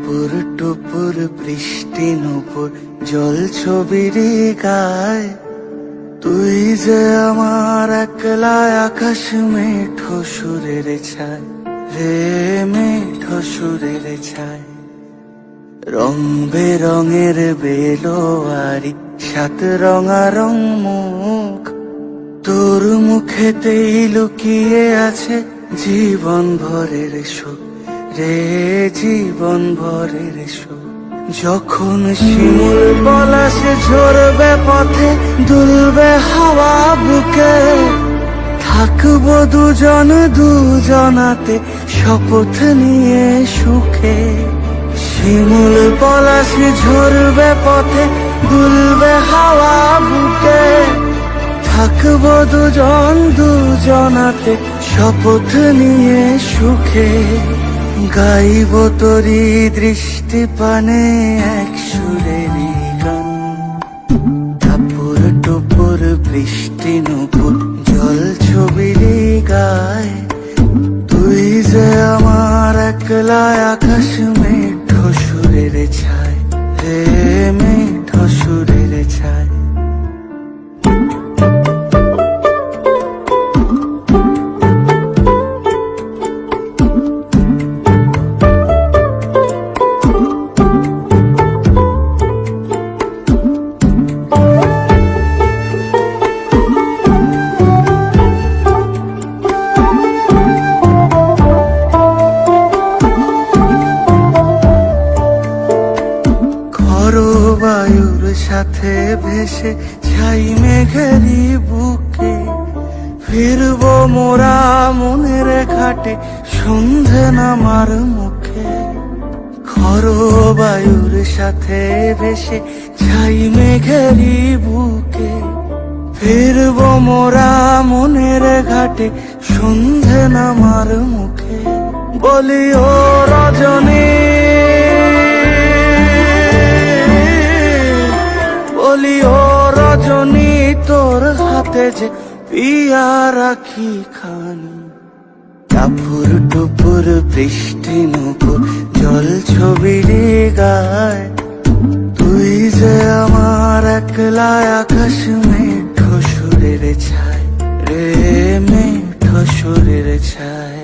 টাপুর টুপুর বৃষ্টি নুপুর জল ছবির গায়, তুই যে আমার একলা আকাশ মেঠো সুরের ছায় রে, মেঠো সুরের ছায়। রং বেরঙের বেলোয়ারি সাত রঙারং মুখ, তোর মুখেতেই লুকিয়ে আছে জীবন ভরের সুখ রে, জীবন ভরের সুখ। যখন শিমুল পলাশ ঝরবে পথে দুলবে হাওয়া বুকে, থাকবো দুজন দুজনাতে শপথ নিয়ে সুখে। শিমুল পলাশ ঝরবে পথে দুলবে হাওয়া বুকে, থাকবো দুজন দুজনাতে শপথ নিয়ে সুখে। গাইব তোরি দৃষ্টি পানে এক সুরেরই গান, টাপুর টুপুর বৃষ্টি নুপুর জল ছবির গায়, তুই যে আমার একলা আকাশ মেঠো সুরের ছায় রে, মেঠো সুরের ছায়। বায়ুর সাথে ভেসে ছাই মেঘেরই বুকে, ফিরবো মোরা মনের ঘাটে সন্ধে নামার মুখে। খর বায়ুর সাথে ভেসে ছাই মেঘেরই বুকে, ফিরবো মোরা মনের ঘাটে সন্ধে নামার মুখে। বলি ও রজনী, বলি ও রজনী, তোর হাতে যে পিয়া রাখি খানি। টাপুর টুপুর বৃষ্টি নুপুর জল ছবির গায়, তুই যে আমার একলা আকাশ মেঠো সুরের ছায় রে, মেঠো সুরের ছায়।